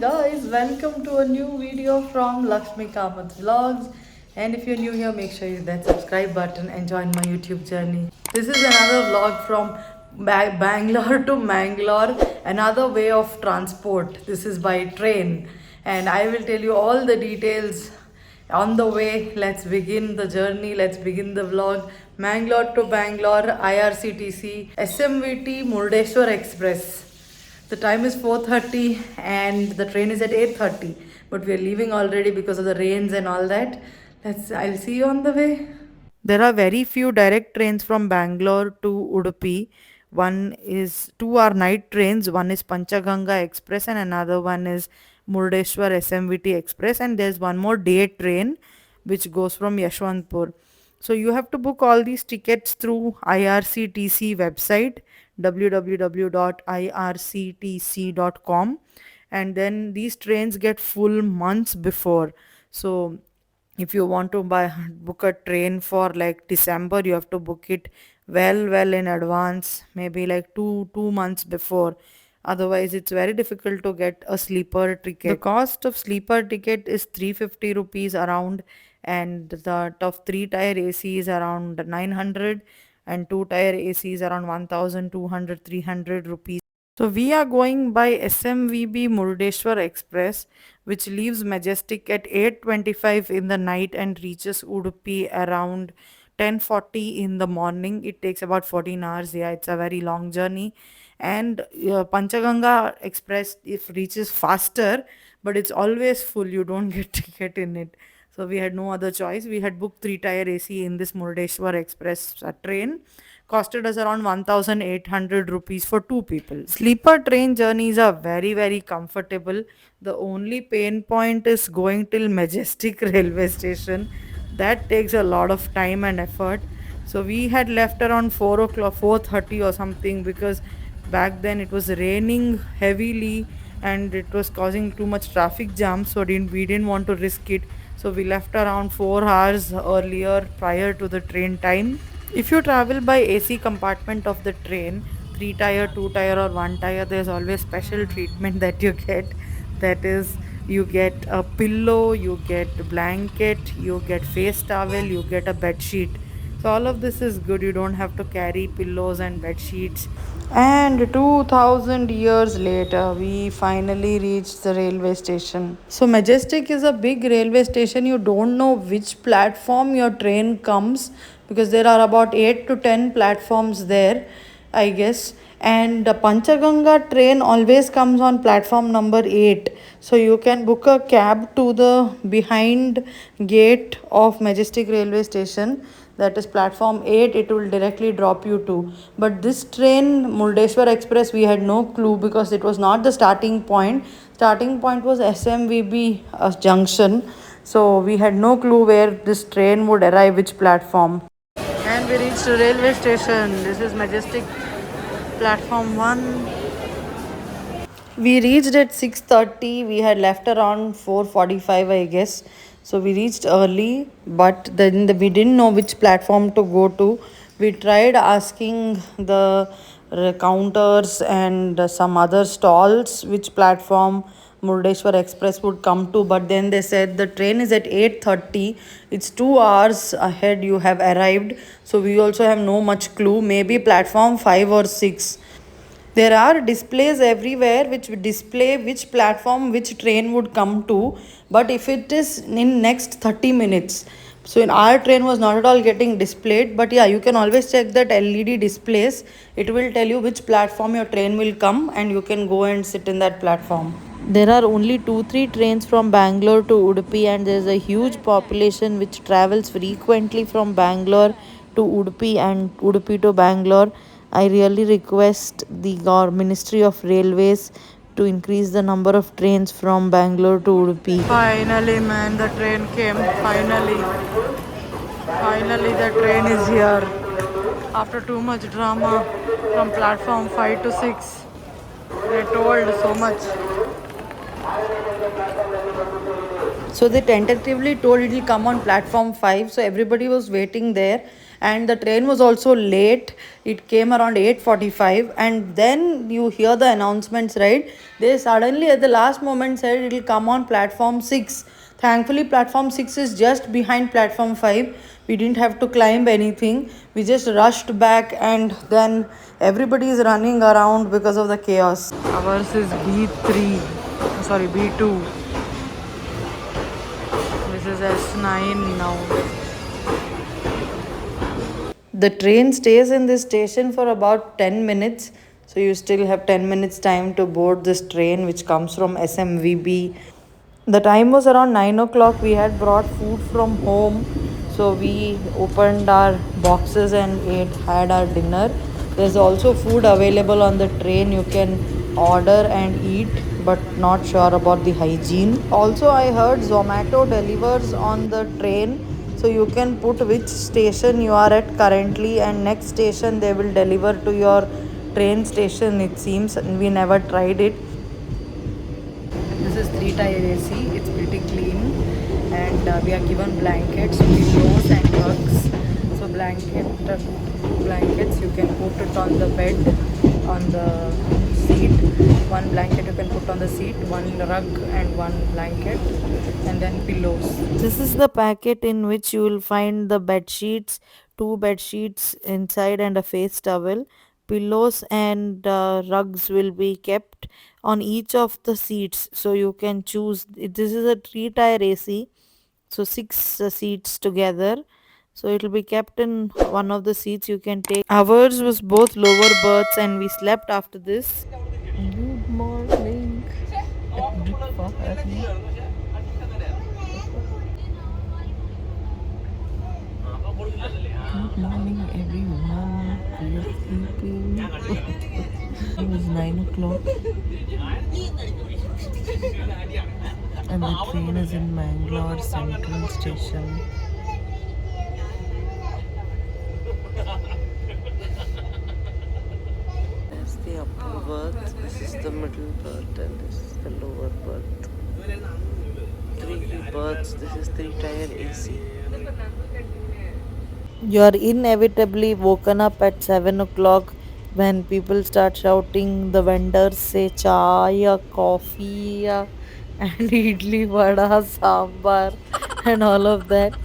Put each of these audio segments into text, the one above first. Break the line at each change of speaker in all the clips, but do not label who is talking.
guys, welcome to a new video from Lakshmi Kamath Vlogs. And if you're new here, make sure you hit that subscribe button and join my YouTube journey. This is another vlog from Bangalore to Mangalore, another way of transport. This is by train, and I will tell you all the details on the way. Let's begin the journey, let's begin the vlog. Mangalore to Bangalore, IRCTC, SMVT Murdeshwar Express. The time is 4:30 and the train is at 8:30, but we are leaving already because of the rains and all that. I'll see you on the way. There are very few direct trains from Bangalore to Udupi. Two are night trains. One is Panchaganga Express and another one is Murdeshwar SMVT Express. And there's one more day train which goes from Yashwantpur. So you have to book all these tickets through IRCTC website www.irctc.com, and then these trains get full months before. So if you want to book a train for like December, you have to book it well in advance, maybe like two months before. Otherwise it's very difficult to get a sleeper ticket. The cost of sleeper ticket is 350 rupees around, and the of 3 tier AC is around 900, and 2 tier AC is around 1200 300 rupees. So we are going by SMVB Murdeshwar Express, which leaves Majestic at 8:25 in the night and reaches Udupi around 10:40 in the morning. It takes about 14 hours. Yeah, it's a very long journey. And Panchaganga Express, if reaches faster, but it's always full. You don't get ticket in it. So we had no other choice. We had booked 3 tier AC in this Murdeshwar Express train. Costed us around 1800 rupees for two people. Sleeper train journeys are very comfortable. The only pain point is going till Majestic railway station. That takes a lot of time and effort. So we had left around 4 o'clock, 4:30 or something, because back then it was raining heavily and it was causing too much traffic jam, so we didn't want to risk it. So we left around 4 hours earlier prior to the train time. If you travel by AC compartment of the train, 3 tier, 2 tier or 1 tier, there's always special treatment that you get. That is, you get a pillow, you get blanket, you get face towel, you get a bed sheet. So all of this is good. You don't have to carry pillows and bed sheets. And 2000 years later, we finally reached the railway station. So Majestic is a big railway station. You don't know which platform your train comes, because there are about 8 to 10 platforms there, I guess. And the Panchaganga train always comes on platform number 8. So you can book a cab to the behind gate of Majestic railway station, that is platform 8. It will directly drop you to. But this train, Murdeshwar Express, we had no clue because it was not the starting point. Starting point was SMVB junction. So we had no clue where this train would arrive, which platform. And we reached the railway station. This is Majestic platform 1. We reached at 6:30. We had left around 4:45, I guess. So we reached early, but then we didn't know which platform to go to. We tried asking the counters and some other stalls which platform Murdeshwar Express would come to, but then they said the train is at 8:30. It's 2 hours ahead you have arrived. So we also have no much clue. Maybe platform 5 or 6. There are displays everywhere which display which platform which train would come to, but if it is in next 30 minutes. So in our train was not at all getting displayed, but yeah, you can always check that LED displays. It will tell you which platform your train will come and you can go and sit in that platform. There are only 2-3 trains from Bangalore to Udupi, and there is a huge population which travels frequently from Bangalore to Udupi and Udupi to Bangalore. I really request the Ministry of Railways to increase the number of trains from Bangalore to Udupi. Finally, man, the train came. Finally, the train is here. After too much drama from platform 5 to 6, they told so much. So they tentatively told it will come on platform 5. So everybody was waiting there. and the train was also late. It came around 8:45, and then you hear the announcements, right? They suddenly at the last moment said it will come on platform 6. Thankfully platform 6 is just behind platform 5. We didn't have to climb anything. We just rushed back, and then everybody is running around because of the chaos. Ours is B3, sorry, B2. This is S9 now. The train stays in this station for about 10 minutes, so you still have 10 minutes time to board this train which comes from SMVB. The time was around 9 o'clock. We had brought food from home, so we opened our boxes and had our dinner. There's also food available on the train. You can order and eat, but not sure about the hygiene. Also, I heard Zomato delivers on the train, so you can put which station you are at currently, and next station they will deliver to your train station. It seems we never tried it. This is three tire AC. It's pretty clean, and we are given blankets, pillows, and rugs. So blankets you can put it on the bed, on the seat. One blanket you can put on the seat, one rug and one blanket, and then pillows. This is the packet in which you will find the bed sheets, two bed sheets inside, and a face towel. Pillows and rugs will be kept on each of the seats, so you can choose. This is a three tire AC, so six seats together, so it will be kept in one of the seats. You can take. Ours was both lower berths, and we slept after this. Good morning. Good morning, everyone. We are sleeping. It was 9 o'clock, and the train is in Mangalore Central Station. There's the upper berth, this is the middle berth, and this is the lower berth. Three berths, this is three tire AC. You are inevitably woken up at 7 o'clock when people start shouting. The vendors say chaya, coffee, and idli, vada, sambar, and all of that.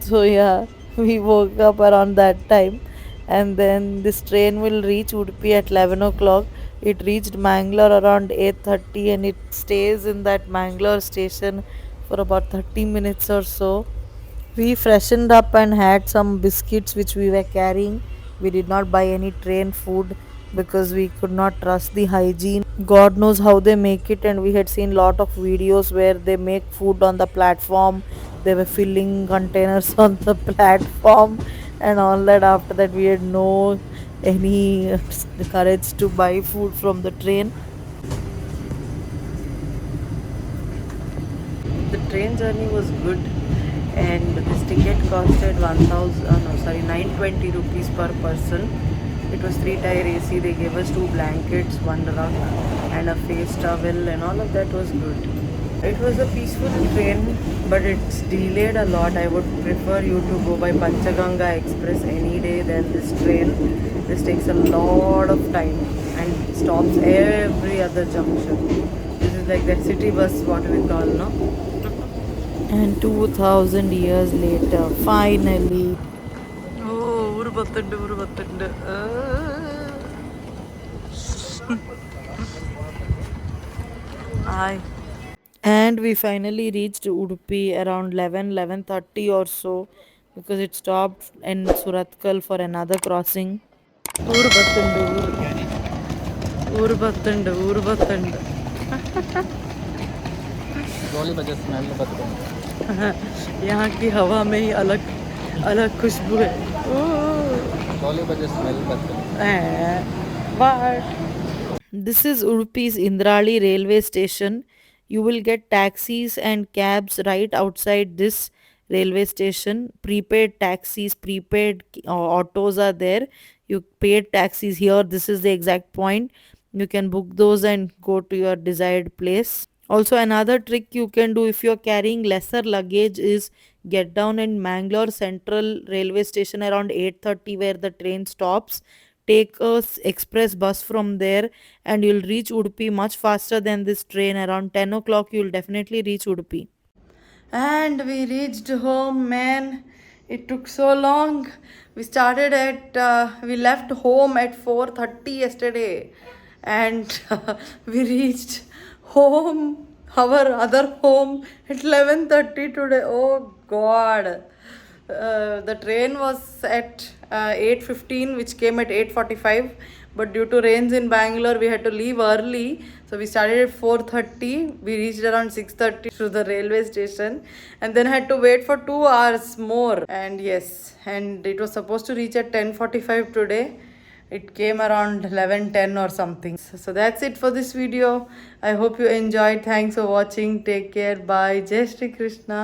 So yeah, we woke up around that time, and then this train will reach Udupi at 11 o'clock. It reached Mangalore around 8:30, and it stays in that Mangalore station for about 30 minutes or so. We freshened up and had some biscuits which we were carrying. We did not buy any train food because we could not trust the hygiene. God knows how they make it, and we had seen lot of videos where they make food on the platform. They were filling containers on the platform and all that. After that, we had no any courage to buy food from the train. The train journey was good, and this ticket costed 1000 no sorry 920 rupees per person. It was three tire AC. They gave us two blankets, one rug, and a face towel, and all of that was good. It was a peaceful train, but it's delayed a lot. I would prefer you to go by Panchaganga Express any day than this train. This takes a lot of time and stops every other junction. This is like the city bus, what we call, no? And 2000 years later, finally. Oh, uru battundu, uru battundu. Hi. And we finally reached Udupi around 11:30 or so, because it stopped in Suratkal for another crossing. Uru battundu, uru battundu, uru battundu. गोली बजे smell बदलो यहाँ की हवा में ही अलग अलग खुशबू है. गोली बजे स्मेल बदलो. What? This is Udupi's Indrali railway station. You will get taxis and cabs right outside this railway station. Prepaid taxis, prepaid autos are there. You paid taxis here. This is the exact point. You can book those and go to your desired place. Also, another trick you can do if you're carrying lesser luggage is get down in Mangalore Central Railway Station around 8:30 where the train stops. Take a express bus from there and you'll reach Udupi much faster than this train. Around 10 o'clock, you'll definitely reach Udupi. And we reached home, man. It took so long. We left home at 4:30 yesterday, and we reached home, our other home, at 11:30 today. Oh God. The train was at 8:15, which came at 8:45. But due to rains in Bangalore, we had to leave early. So we started at 4:30. We reached around 6:30 to the railway station, and then had to wait for 2 hours more. And yes, and it was supposed to reach at 10:45 today. It came around 11:10 or something. So that's it for this video. I hope you enjoyed. Thanks for watching. Take care. Bye. Jai Shri Krishna.